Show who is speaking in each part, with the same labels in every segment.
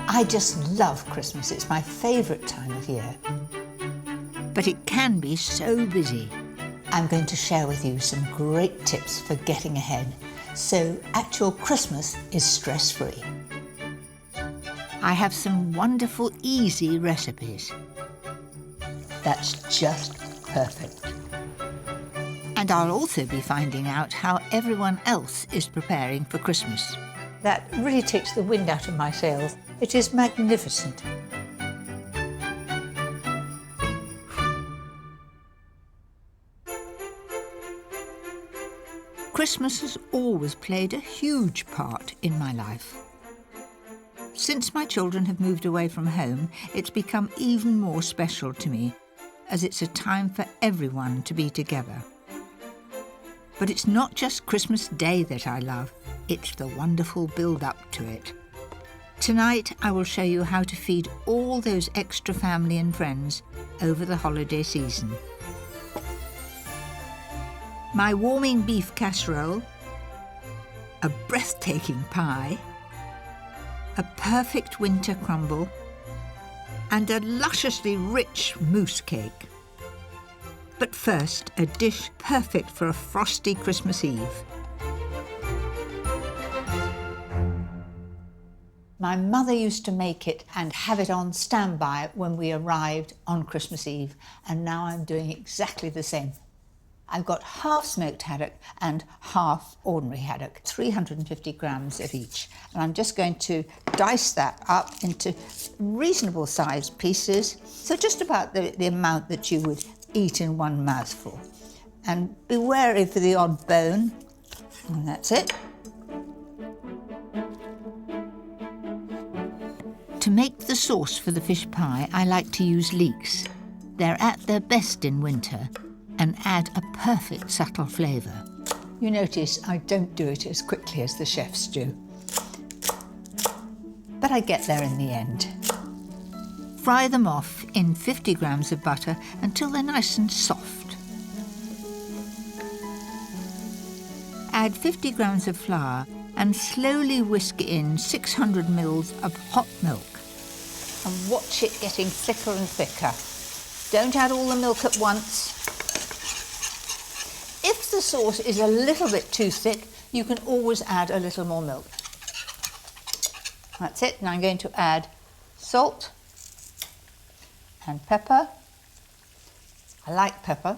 Speaker 1: I just love Christmas. It's my favourite time of year.
Speaker 2: But it can be so busy.
Speaker 1: I'm going to share with you some great tips for getting ahead, so actual Christmas is stress-free.
Speaker 2: I have some wonderful, easy recipes.
Speaker 1: That's just perfect.
Speaker 2: And I'll also be finding out how everyone else is preparing for Christmas.
Speaker 1: That really takes the wind out of my sails. It is magnificent.
Speaker 2: Christmas has always played a huge part in my life. Since my children have moved away from home, it's become even more special to me, as it's a time for everyone to be together. But it's not just Christmas Day that I love, it's the wonderful build-up to it. Tonight I will show you how to feed all those extra family and friends over the holiday season. My warming beef casserole, a breathtaking pie, a perfect winter crumble, and a lusciously rich mousse cake. But first, a dish perfect for a frosty Christmas Eve.
Speaker 1: My mother used to make it and have it on standby when we arrived on Christmas Eve, and now I'm doing exactly the same. I've got half smoked haddock and half ordinary haddock, 350 grams of each. And I'm just going to dice that up into reasonable sized pieces, so just about the amount that you would eat in one mouthful. And be wary for the odd bone, and that's it.
Speaker 2: To make the sauce for the fish pie, I like to use leeks. They're at their best in winter and add a perfect subtle flavour.
Speaker 1: You notice I don't do it as quickly as the chefs do. But I get there in the end.
Speaker 2: Fry them off in 50 grams of butter until they're nice and soft. Add 50 grams of flour and slowly whisk in 600 mils of hot milk.
Speaker 1: And watch it getting thicker and thicker. Don't add all the milk at once. If the sauce is a little bit too thick, you can always add a little more milk. That's it. Now I'm going to add salt and pepper. I like pepper.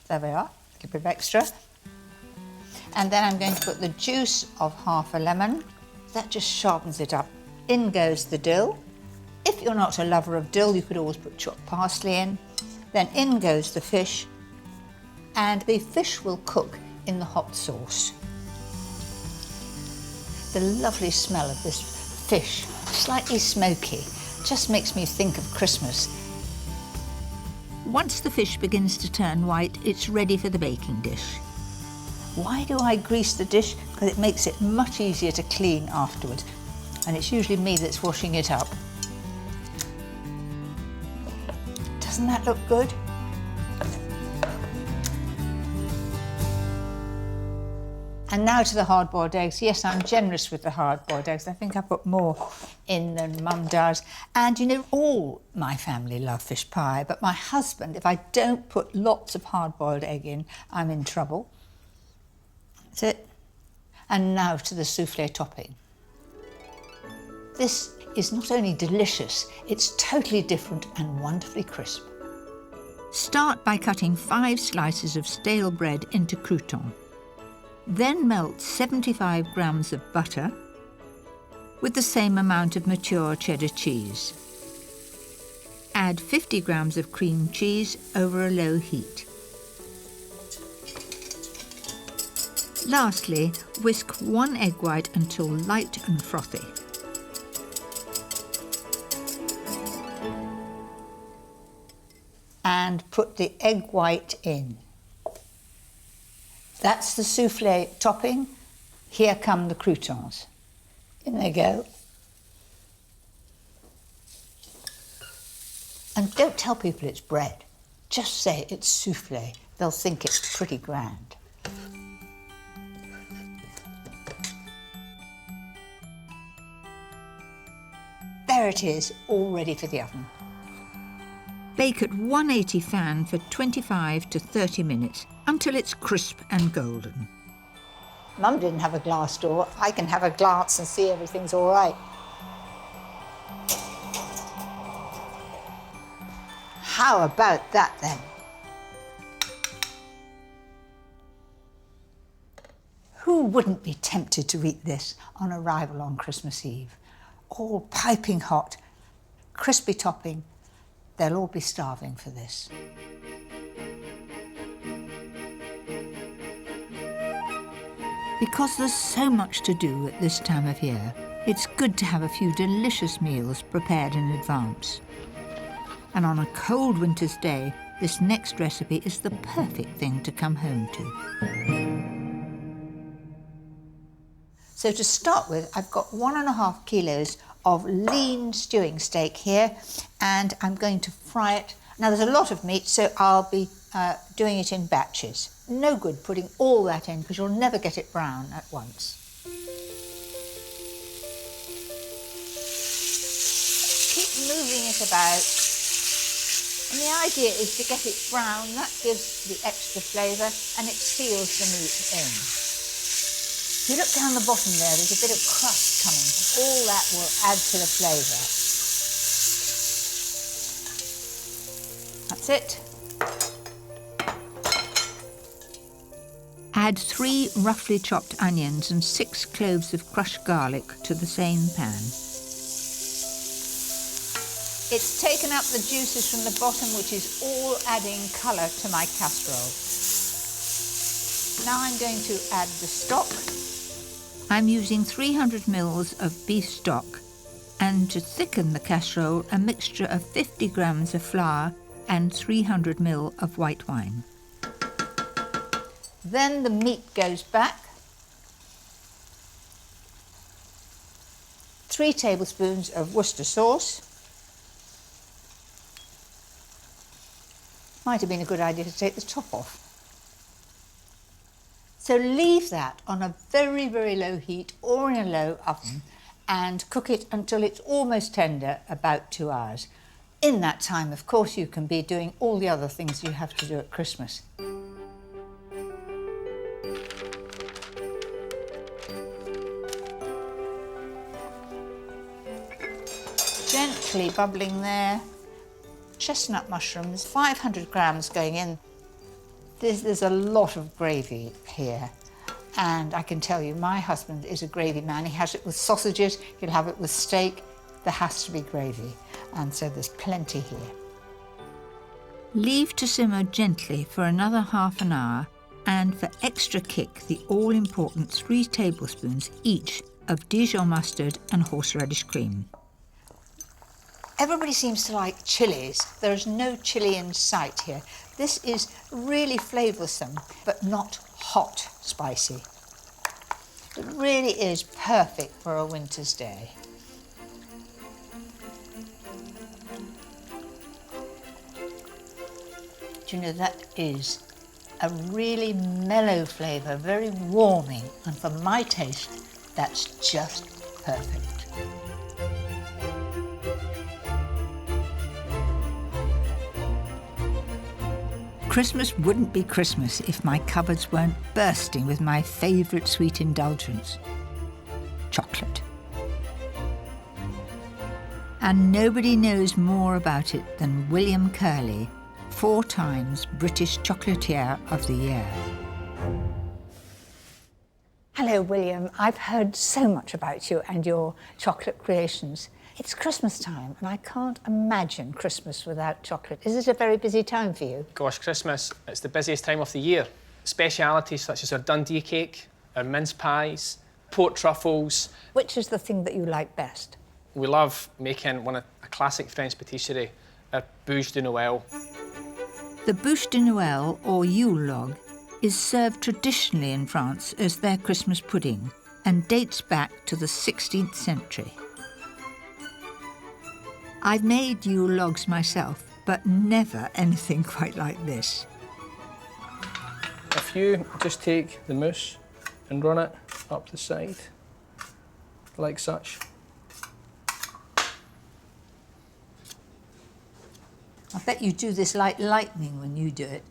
Speaker 1: There we are, a little bit of extra. And then I'm going to put the juice of half a lemon. That just sharpens it up. In goes the dill. If you're not a lover of dill, you could always put chopped parsley in. Then in goes the fish. And the fish will cook in the hot sauce. The lovely smell of this fish, slightly smoky, just makes me think of Christmas.
Speaker 2: Once the fish begins to turn white, it's ready for the baking dish.
Speaker 1: Why do I grease the dish? Because it makes it much easier to clean afterwards. And it's usually me that's washing it up. Doesn't that look good? And now to the hard-boiled eggs. Yes, I'm generous with the hard-boiled eggs. I think I put more in than Mum does. And you know, all my family love fish pie, but my husband, if I don't put lots of hard-boiled egg in, I'm in trouble. That's it. And now to the soufflé topping. This is not only delicious, it's totally different and wonderfully crisp.
Speaker 2: Start by cutting 5 slices of stale bread into croutons. Then melt 75 grams of butter with the same amount of mature cheddar cheese. Add 50 grams of cream cheese over a low heat. Lastly, whisk 1 egg white until light and frothy.
Speaker 1: And put the egg white in. That's the soufflé topping. Here come the croutons. In they go. And don't tell people it's bread. Just say it's soufflé. They'll think it's pretty grand. there it is, all ready for the oven.
Speaker 2: Bake at 180 fan for 25 to 30 minutes until it's crisp and golden.
Speaker 1: Mum didn't have a glass door. I can have a glance and see everything's all right. How about that then? Who wouldn't be tempted to eat this on arrival on Christmas Eve? All piping hot, crispy topping. They'll all be starving for this.
Speaker 2: Because there's so much to do at this time of year, it's good to have a few delicious meals prepared in advance. And on a cold winter's day, this next recipe is the perfect thing to come home to.
Speaker 1: So to start with, I've got 1.5 kilos of lean stewing steak here, and I'm going to fry it. Now there's a lot of meat, so I'll be doing it in batches. No good putting all that in because you'll never get it brown at once. Keep moving it about. And the idea is to get it brown. That gives the extra flavour and it seals the meat in. If you look down the bottom there's a bit of crust coming. All that will add to the flavour. That's it.
Speaker 2: Add 3 roughly chopped onions and 6 cloves of crushed garlic to the same pan.
Speaker 1: It's taken up the juices from the bottom, which is all adding colour to my casserole. Now I'm going to add the stock.
Speaker 2: I'm using 300 mils of beef stock, and to thicken the casserole, a mixture of 50 grams of flour and 300 ml of white wine.
Speaker 1: Then the meat goes back. 3 tablespoons of Worcester sauce. Might have been a good idea to take the top off. So leave that on a very, very low heat or in a low oven and cook it until it's almost tender, about 2 hours. In that time, of course, you can be doing all the other things you have to do at Christmas. Gently bubbling there. Chestnut mushrooms, 500 grams going in. There's a lot of gravy here, and I can tell you my husband is a gravy man. He has it with sausages, he'll have it with steak. There has to be gravy, and so there's plenty here.
Speaker 2: Leave to simmer gently for another half an hour, and for extra kick, the all-important 3 tablespoons each of Dijon mustard and horseradish cream.
Speaker 1: Everybody seems to like chilies. There is no chili in sight here. This is really flavoursome, but not hot spicy. It really is perfect for a winter's day. Do you know, that is a really mellow flavour, very warming, and for my taste, that's just perfect.
Speaker 2: Christmas wouldn't be Christmas if my cupboards weren't bursting with my favourite sweet indulgence, chocolate. And nobody knows more about it than William Curley, 4 times British Chocolatier of the Year.
Speaker 1: Hello, William. I've heard so much about you and your chocolate creations. It's Christmas time, and I can't imagine Christmas without chocolate. Is it a very busy time for you?
Speaker 3: Gosh, Christmas, it's the busiest time of the year. Specialities such as our Dundee cake, our mince pies, pork truffles.
Speaker 1: Which is the thing that you like best?
Speaker 3: We love making a classic French patisserie, our bûche de Noël.
Speaker 2: The bûche de Noël, or Yule log, is served traditionally in France as their Christmas pudding and dates back to the 16th century. I've made Yule logs myself, but never anything quite like this.
Speaker 3: If you just take the mousse and run it up the side, like such,
Speaker 1: I bet you do this like lightning when you do it.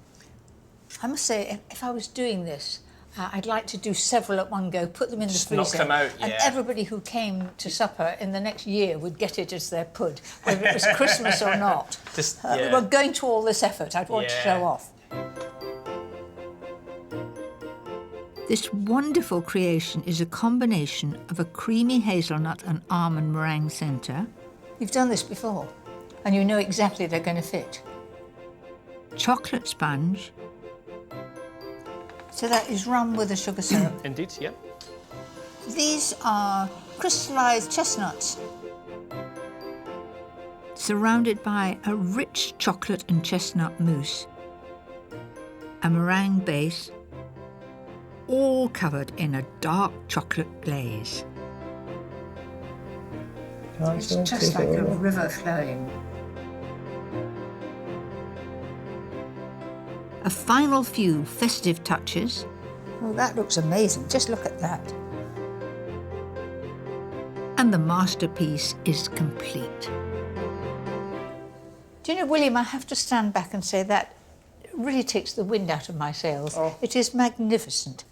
Speaker 1: I must say, if I was doing this, I'd like to do several at one go, put them in the freezer.
Speaker 3: Knock them out, yeah.
Speaker 1: And everybody who came to supper in the next year would get it as their pud, whether it was Christmas or not. Well, going to all this effort, I'd want to show off.
Speaker 2: This wonderful creation is a combination of a creamy hazelnut and almond meringue centre,
Speaker 1: You've done this before, and you know exactly they're going to fit.
Speaker 2: chocolate sponge,
Speaker 1: So that is rum with a sugar syrup.
Speaker 3: Indeed, yeah.
Speaker 1: These are crystallised chestnuts.
Speaker 2: surrounded by a rich chocolate and chestnut mousse, a meringue base, all covered in a dark chocolate glaze.
Speaker 1: It's just like a river flowing.
Speaker 2: A final few festive touches,
Speaker 1: Oh, that looks amazing. Just look at that.
Speaker 2: and the masterpiece is complete.
Speaker 1: Do you know, William, I have to stand back and say that really takes the wind out of my sails.
Speaker 3: Oh.
Speaker 1: It is magnificent.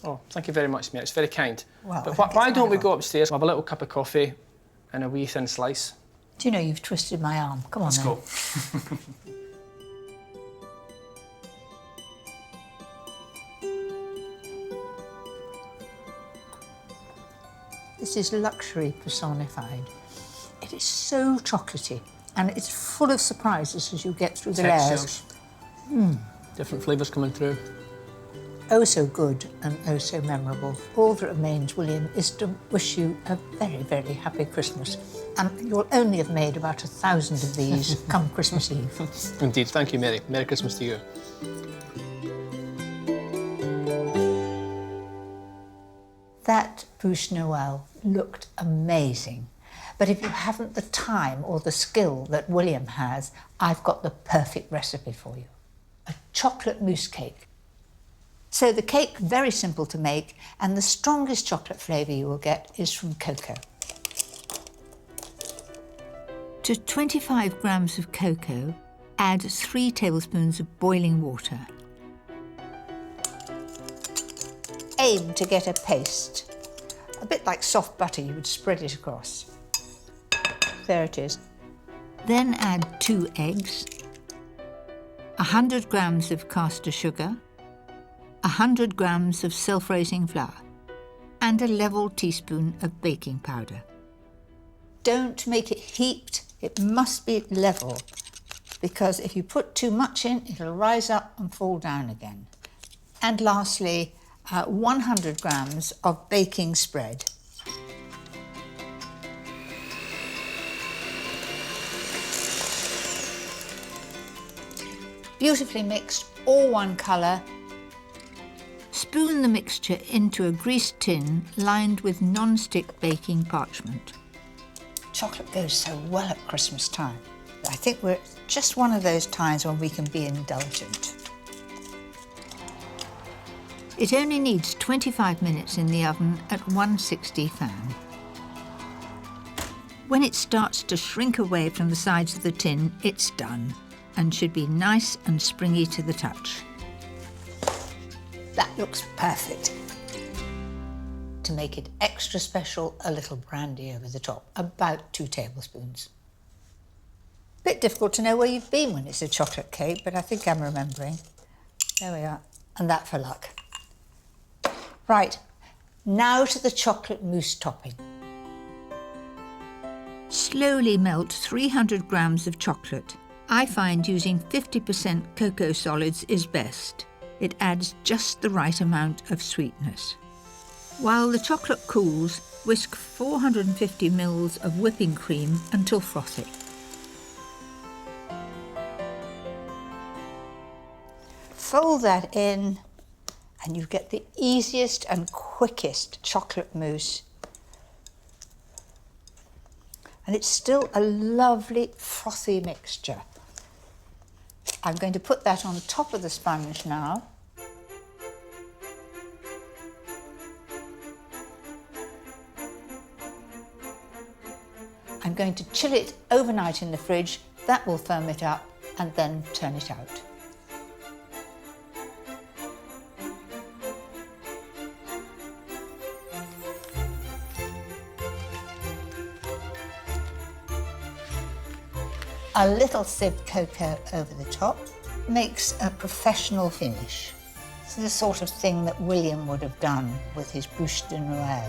Speaker 3: Oh, thank you very much, mate. It's very kind.
Speaker 1: Well,
Speaker 3: but
Speaker 1: I think
Speaker 3: why
Speaker 1: it's
Speaker 3: don't we
Speaker 1: my
Speaker 3: go upstairs, have a little cup of coffee and a wee thin slice?
Speaker 1: Do you know, you've twisted my arm. Come on,
Speaker 3: Let's
Speaker 1: then.
Speaker 3: go.
Speaker 1: This is luxury personified. It is so chocolatey, and it's full of surprises as you get through the layers.
Speaker 3: Different flavours coming through.
Speaker 1: Oh, so good and oh, so memorable. All that remains, William, is to wish you a very, very happy Christmas. And you'll only have made about 1,000 of these come Christmas Eve.
Speaker 3: Indeed. Thank you, Mary. Merry Christmas to you.
Speaker 1: That Bouche Noël looked amazing. But if you haven't the time or the skill that William has, I've got the perfect recipe for you. A chocolate mousse cake. So the cake, very simple to make, and the strongest chocolate flavour you will get is from cocoa.
Speaker 2: To 25 grams of cocoa, add 3 tablespoons of boiling water.
Speaker 1: Aim to get a paste. A bit like soft butter, you would spread it across. There it is.
Speaker 2: Then add 2 eggs, 100 grams of caster sugar, 100 grams of self-raising flour, and a level teaspoon of baking powder.
Speaker 1: Don't make it heaped, it must be level, because if you put too much in, it'll rise up and fall down again. And lastly, 100 grams of baking spread. Beautifully mixed, all one colour.
Speaker 2: Spoon the mixture into a greased tin lined with non-stick baking parchment.
Speaker 1: Chocolate goes so well at Christmas time. I think we're just one of those times when we can be indulgent.
Speaker 2: It only needs 25 minutes in the oven at 160 fan. When it starts to shrink away from the sides of the tin, it's done and should be nice and springy to the touch.
Speaker 1: That looks perfect. To make it extra special, a little brandy over the top, about 2 tablespoons. Bit difficult to know where you've been when it's a chocolate cake, but I think I'm remembering. There we are, and that for luck. Right, now to the chocolate mousse topping.
Speaker 2: Slowly melt 300 grams of chocolate. I find using 50% cocoa solids is best. It adds just the right amount of sweetness. While the chocolate cools, whisk 450 ml of whipping cream until frothy.
Speaker 1: Fold that in, and you get the easiest and quickest chocolate mousse. And it's still a lovely frothy mixture. I'm going to put that on top of the sponge now. I'm going to chill it overnight in the fridge. That will firm it up. and then turn it out. A little sieved cocoa over the top makes a professional finish. It's the sort of thing that William would have done with his bouche de Noël.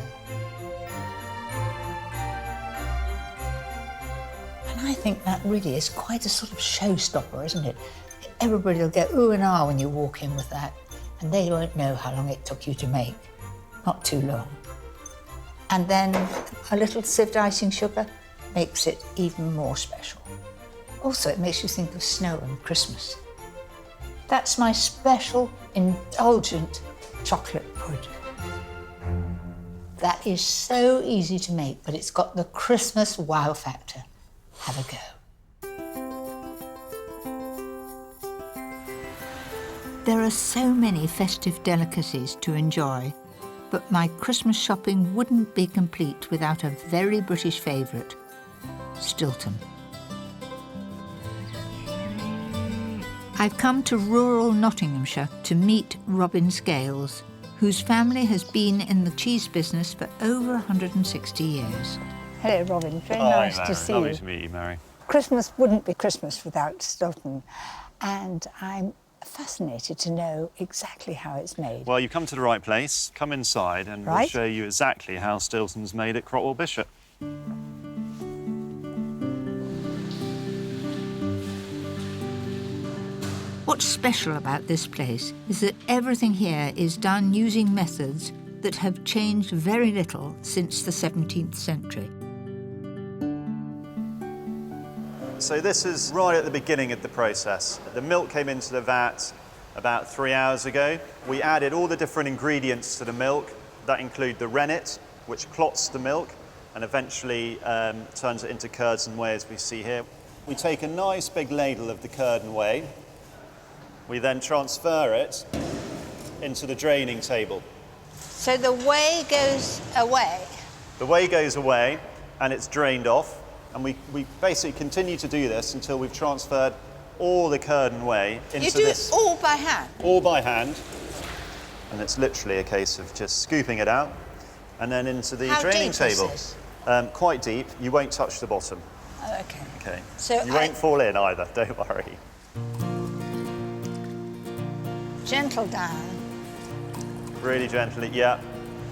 Speaker 1: And I think that really is quite a sort of showstopper, isn't it? Everybody will go ooh and ah when you walk in with that, and they won't know how long it took you to make. Not too long. And then a little sieved icing sugar makes it even more special. Also, it makes you think of snow and Christmas. That's my special, indulgent chocolate pud. That is so easy to make, but it's got the Christmas wow factor. Have a go.
Speaker 2: There are so many festive delicacies to enjoy, but my Christmas shopping wouldn't be complete without a very British favourite, Stilton. I've come to rural Nottinghamshire to meet Robin Scales, whose family has been in the cheese business for over 160 years.
Speaker 1: Hello, Robin. Very nice to see you.
Speaker 4: Lovely to meet you, Mary.
Speaker 1: Christmas wouldn't be Christmas without Stilton, and I'm fascinated to know exactly how it's made.
Speaker 4: Well, you've come to the right place. Come inside and we'll show you exactly how Stilton's made at Crotwell Bishop.
Speaker 2: What's special about this place is that everything here is done using methods that have changed very little since the 17th century.
Speaker 4: So this is right at the beginning of the process. The milk came into the vat about 3 hours ago. We added all the different ingredients to the milk. That include the rennet, which clots the milk and eventually turns it into curds and whey, as we see here. We take a nice big ladle of the curd and whey. We then transfer it into the draining table.
Speaker 1: So the whey goes away?
Speaker 4: The whey goes away and it's drained off. And we basically continue to do this until we've transferred all the curd and whey into this.
Speaker 1: You do it all by hand?
Speaker 4: All by hand. And it's literally a case of just scooping it out and then into the draining table. Quite deep. You won't touch the bottom.
Speaker 1: Oh, okay.
Speaker 4: Okay.
Speaker 1: So
Speaker 4: you won't fall in either, don't worry.
Speaker 1: Gentle down.
Speaker 4: Really gently, yeah.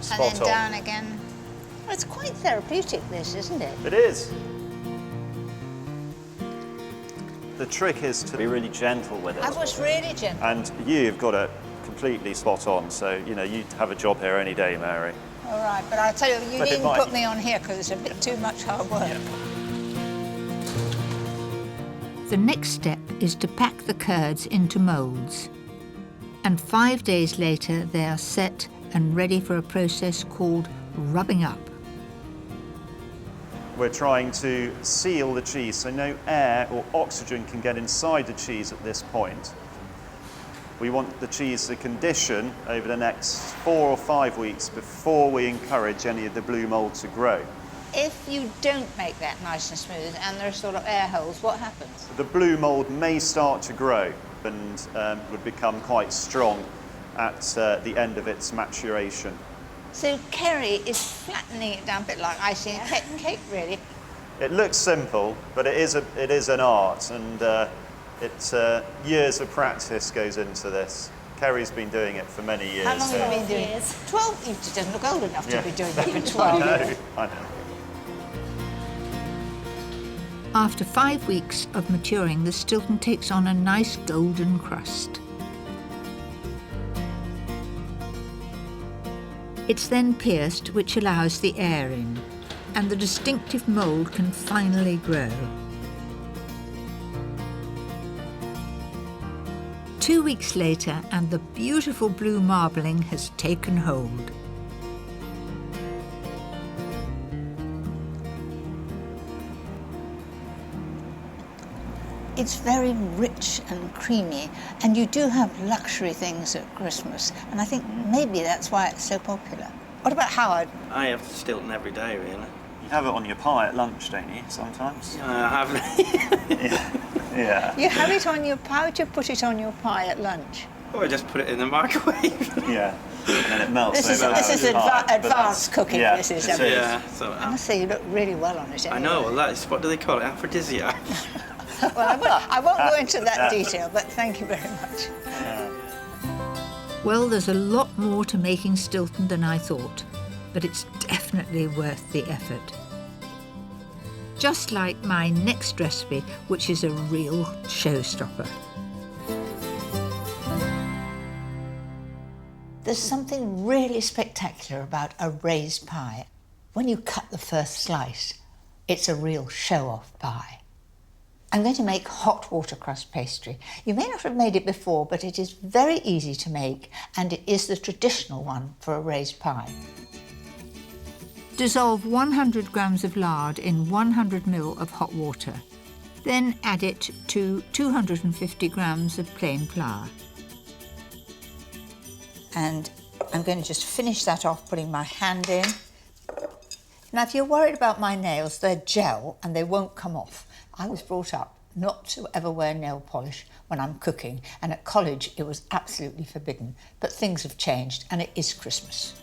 Speaker 4: Spot on.
Speaker 1: And then down again. Well, it's quite therapeutic, this, isn't it?
Speaker 4: It is. The trick is to be really gentle with it.
Speaker 1: I was really gentle.
Speaker 4: And you've got it completely spot on, so, you know, you'd have a job here any day, Mary.
Speaker 1: All right, but I tell you, you
Speaker 4: But it
Speaker 1: didn't
Speaker 4: might-
Speaker 1: put me on here because it's a bit too much hard work.
Speaker 4: Yeah.
Speaker 2: The next step is to pack the curds into moulds. And 5 days later, they are set and ready for a process called rubbing up.
Speaker 4: We're trying to seal the cheese so no air or oxygen can get inside the cheese at this point. We want the cheese to condition over the next 4 or 5 weeks before we encourage any of the blue mould to grow.
Speaker 1: If you don't make that nice and smooth and there are sort of air holes, what happens?
Speaker 4: The blue mould may start to grow and would become quite strong at the end of its maturation.
Speaker 1: So Kerry is flattening it down a bit like icing a cake, really.
Speaker 4: It looks simple, but it is an art, and years of practice goes into this. Kerry's been doing it for many years.
Speaker 1: How long have you been doing it? 12? You doesn't look old enough to be doing it for 12.
Speaker 4: I know.
Speaker 2: After 5 weeks of maturing, the Stilton takes on a nice golden crust. It's then pierced, which allows the air in, and the distinctive mould can finally grow. 2 weeks later, and the beautiful blue marbling has taken hold.
Speaker 1: It's very rich and creamy, and you do have luxury things at Christmas, and I think maybe that's why it's so popular. What about Howard?
Speaker 5: I have Stilton every day, really.
Speaker 4: You have it on your pie at lunch, don't you, sometimes?
Speaker 5: I have.
Speaker 4: Yeah. Yeah.
Speaker 2: You have it on your pie. How would you put it on your pie at lunch?
Speaker 5: Or just put it in the microwave.
Speaker 4: Yeah. And then it melts
Speaker 2: This
Speaker 4: over.
Speaker 2: is advanced cooking.
Speaker 4: Yeah,
Speaker 2: This is.
Speaker 4: it is.
Speaker 5: Yeah, so
Speaker 2: I must say, you look really well on it.
Speaker 5: I
Speaker 2: Anyway.
Speaker 5: know, well, that's, what do they call it? Aphrodisiac.
Speaker 2: Well, I won't go into that detail, but thank you very much.
Speaker 1: Well, there's a lot more to making Stilton than I thought, but it's definitely worth the effort. Just like my next recipe, which is a real showstopper. There's something really spectacular about a raised pie. When you cut the first slice, it's a real show-off pie. I'm going to make hot watercress pastry. You may not have made it before, but it is very easy to make, and it is the traditional one for a raised pie. Dissolve 100 grams of lard in 100 ml of hot water. Then add it to 250 grams of plain flour. And I'm going to just finish that off, putting my hand in. Now, if you're worried about my nails, they're gel and they won't come off. I was brought up not to ever wear nail polish when I'm cooking, and at college it was absolutely forbidden. But things have changed and it is Christmas.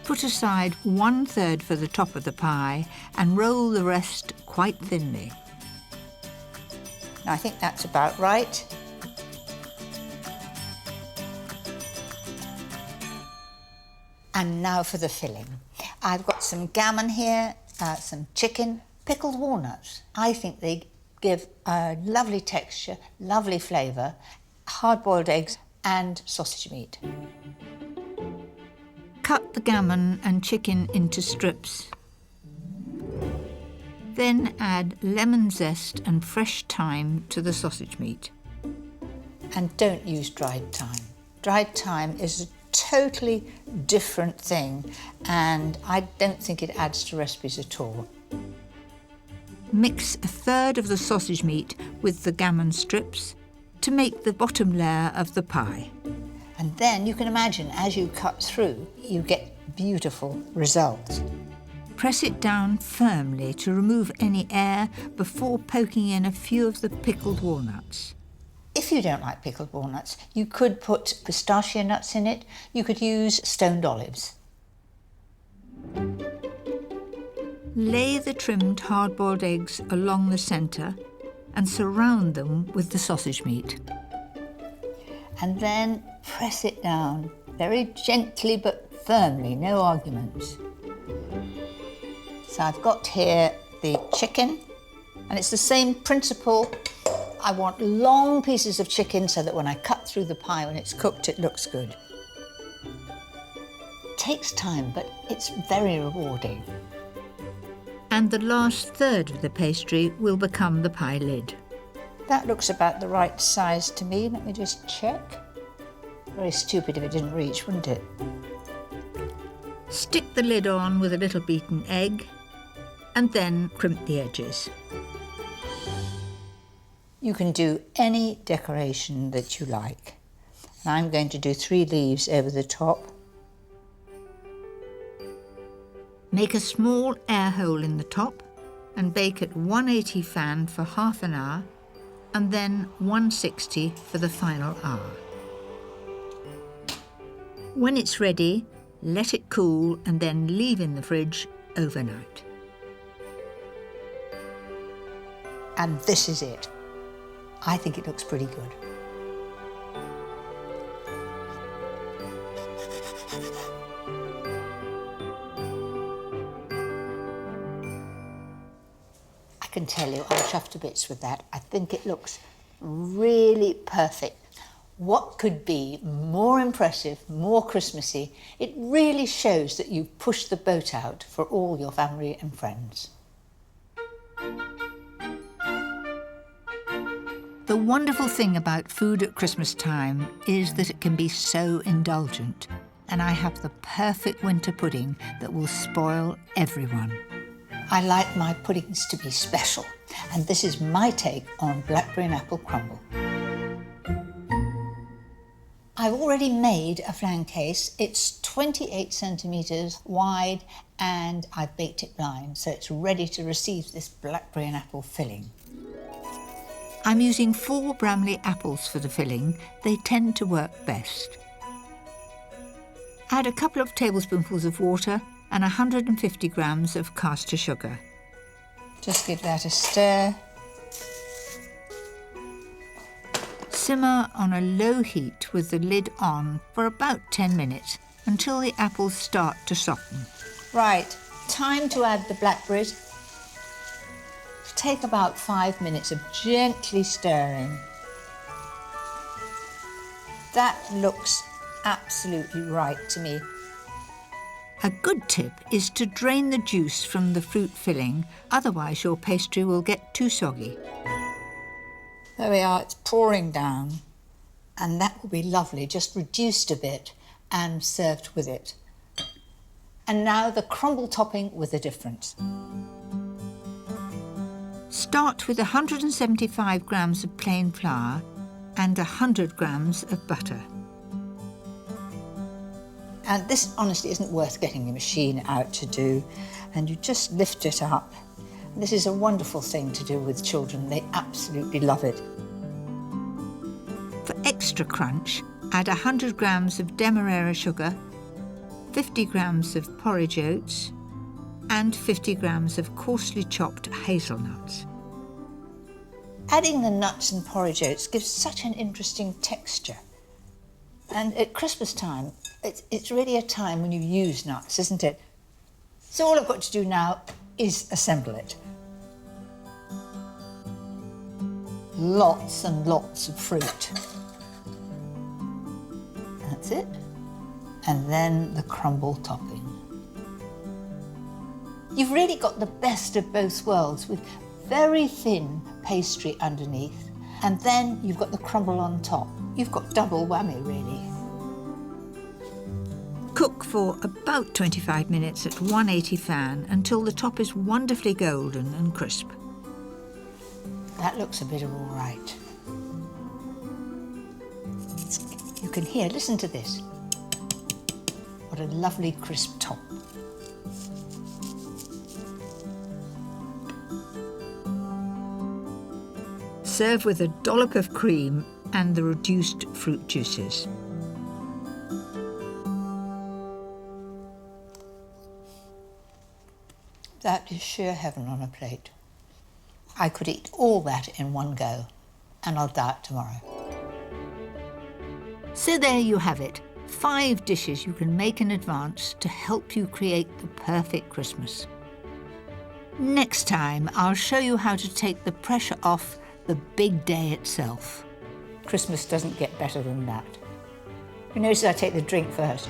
Speaker 1: Put aside 1/3 for the top of the pie and roll the rest quite thinly. Now, I think that's about right. And now for the filling. I've got some gammon here, some chicken, pickled walnuts. I think they give a lovely texture, lovely flavour, hard-boiled eggs and sausage meat. Cut the gammon and chicken into strips. Then add lemon zest and fresh thyme to the sausage meat. And don't use dried thyme. Dried thyme is a totally different thing, and I don't think it adds to recipes at all. Mix 1/3 of the sausage meat with the gammon strips to make the bottom layer of the pie. And then you can imagine, as you cut through, you get beautiful results. Press it down firmly to remove any air before poking in a few of the pickled walnuts. If you don't like pickled walnuts, you could put pistachio nuts in it. You could use stoned olives. Lay the trimmed hard-boiled eggs along the centre and surround them with the sausage meat. And then press it down, very gently but firmly, no arguments. So I've got here the chicken, and it's the same principle. I want long pieces of chicken so that when I cut through the pie, when it's cooked, it looks good. It takes time, but it's very rewarding. And the last 1/3 of the pastry will become the pie lid. That looks about the right size to me. Let me just check. Very stupid if it didn't reach, wouldn't it? Stick the lid on with a little beaten egg, and then crimp the edges. You can do any decoration that you like. And I'm going to do 3 leaves over the top. Make a small air hole in the top and bake at 180 fan for half an hour and then 160 for the final hour. When it's ready, let it cool and then leave in the fridge overnight. And this is it. I think it looks pretty good. I can tell you, I'm chuffed to bits with that. I think it looks really perfect. What could be more impressive, more Christmassy? It really shows that you've pushed the boat out for all your family and friends. The wonderful thing about food at Christmas time is that it can be so indulgent, and I have the perfect winter pudding that will spoil everyone. I like my puddings to be special, and this is my take on blackberry and apple crumble. I've already made a flan case. It's 28 centimetres wide and I've baked it blind, so it's ready to receive this blackberry and apple filling.
Speaker 2: I'm using 4 Bramley apples for the filling. They tend to work best. Add a couple of tablespoonfuls of water and 150 grams of caster sugar.
Speaker 1: Just give that a stir.
Speaker 2: Simmer on a low heat with the lid on for about 10 minutes until the apples start to soften.
Speaker 1: Right, time to add the blackberries. Take about 5 minutes of gently stirring. That looks absolutely right to me.
Speaker 2: A good tip is to drain the juice from the fruit filling, otherwise your pastry will get too soggy.
Speaker 1: There we are, it's pouring down. And that will be lovely, just reduced a bit and served with it. And now the crumble topping with a difference.
Speaker 2: Start with 175 grams of plain flour and 100 grams of butter.
Speaker 1: And this honestly isn't worth getting a machine out to do. And you just lift it up. This is a wonderful thing to do with children. They absolutely love it.
Speaker 2: For extra crunch, add 100 grams of demerara sugar, 50 grams of porridge oats, and 50 grams of coarsely chopped hazelnuts.
Speaker 1: Adding the nuts and porridge oats gives such an interesting texture. And at Christmas time, it's really a time when you use nuts, isn't it? So all I've got to do now is assemble it. Lots and lots of fruit. That's it. And then the crumble topping. You've really got the best of both worlds with very thin pastry underneath, and then you've got the crumble on top. You've got double whammy, really.
Speaker 2: Cook for about 25 minutes at 180 fan until the top is wonderfully golden and crisp.
Speaker 1: That looks a bit of all right. You can hear, listen to this. What a lovely crisp top.
Speaker 2: Serve with a dollop of cream and the reduced fruit juices.
Speaker 1: That is sheer heaven on a plate. I could eat all that in one go, and I'll diet tomorrow.
Speaker 2: So there you have it, 5 dishes you can make in advance to help you create the perfect Christmas. Next time, I'll show you how to take the pressure off the big day itself.
Speaker 1: Christmas doesn't get better than that. You notice I take the drink first.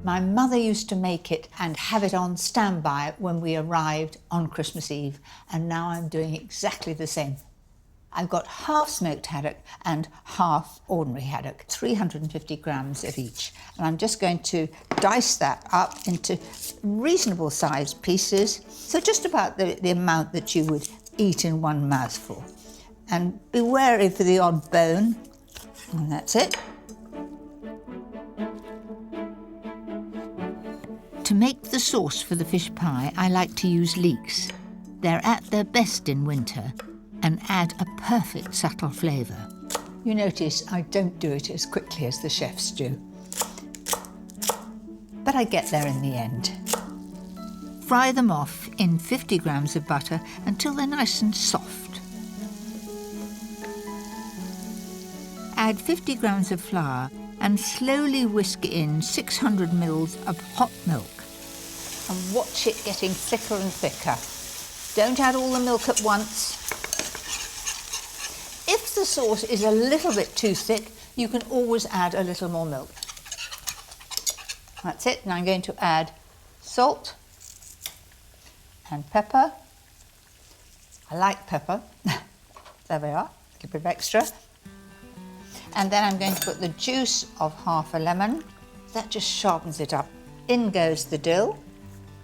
Speaker 1: My mother used to make it and have it on standby when we arrived on Christmas Eve, and now I'm doing exactly the same. I've got half smoked haddock and half ordinary haddock, 350 grams of each. And I'm just going to dice that up into reasonable sized pieces, so just about the amount that you would eat in one mouthful. And be wary for the odd bone, and that's it.
Speaker 2: To make the sauce for the fish pie, I like to use leeks. They're at their best in winter and add a perfect subtle flavour.
Speaker 1: You notice I don't do it as quickly as the chefs do. But I get there in the end.
Speaker 2: Fry them off in 50 grams of butter until they're nice and soft. Add 50 grams of flour and slowly whisk in 600 ml of hot milk.
Speaker 1: And watch it getting thicker and thicker. Don't add all the milk at once. If the sauce is a little bit too thick, you can always add a little more milk. That's it. Now I'm going to add salt and pepper. I like pepper. There we are, a little bit of extra. And then I'm going to put the juice of half a lemon. That just sharpens it up. In goes the dill.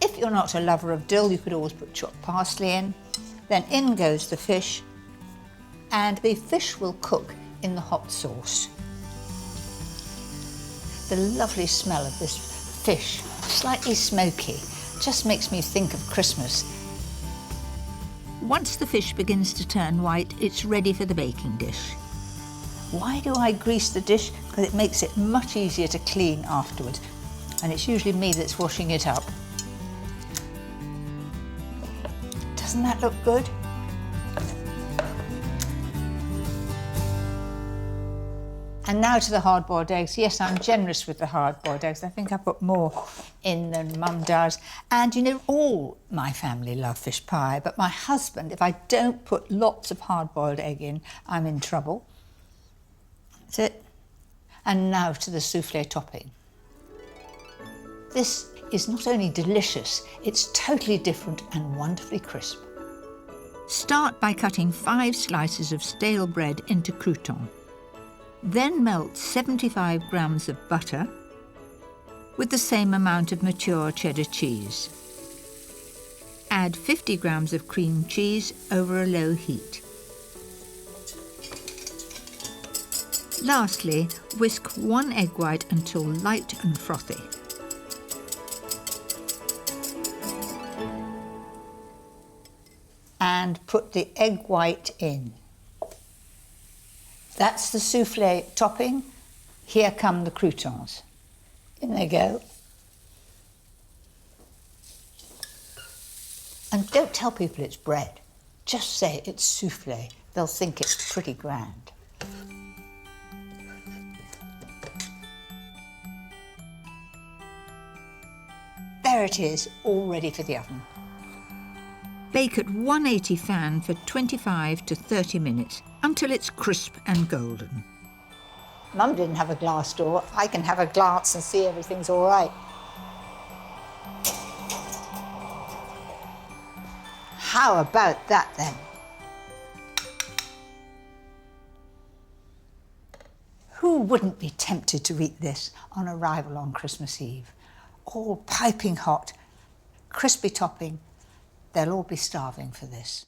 Speaker 1: If you're not a lover of dill, you could always put chopped parsley in. Then in goes the fish, and the fish will cook in the hot sauce. The lovely smell of this fish, slightly smoky, just makes me think of Christmas.
Speaker 2: Once the fish begins to turn white, it's ready for the baking dish.
Speaker 1: Why do I grease the dish? Because it makes it much easier to clean afterwards. And it's usually me that's washing it up. Doesn't that look good? And now to the hard-boiled eggs. Yes, I'm generous with the hard-boiled eggs. I think I put more in than Mum does. And you know, all my family love fish pie, but my husband, if I don't put lots of hard-boiled egg in, I'm in trouble. That's it. And now to the soufflé topping. This is not only delicious, it's totally different and wonderfully crisp.
Speaker 2: Start by cutting 5 slices of stale bread into croutons. Then melt 75 grams of butter with the same amount of mature cheddar cheese. Add 50 grams of cream cheese over a low heat. Lastly, whisk 1 egg white until light and frothy.
Speaker 1: And put the egg white in. That's the soufflé topping. Here come the croutons. In they go. And don't tell people it's bread. Just say it's soufflé. They'll think it's pretty grand. There it is, all ready for the oven.
Speaker 2: Bake at 180 fan for 25 to 30 minutes until it's crisp and golden.
Speaker 1: Mum didn't have a glass door. I can have a glance and see everything's all right. How about that then? Who wouldn't be tempted to eat this on arrival on Christmas Eve? All piping hot, crispy topping. They'll all be starving for this.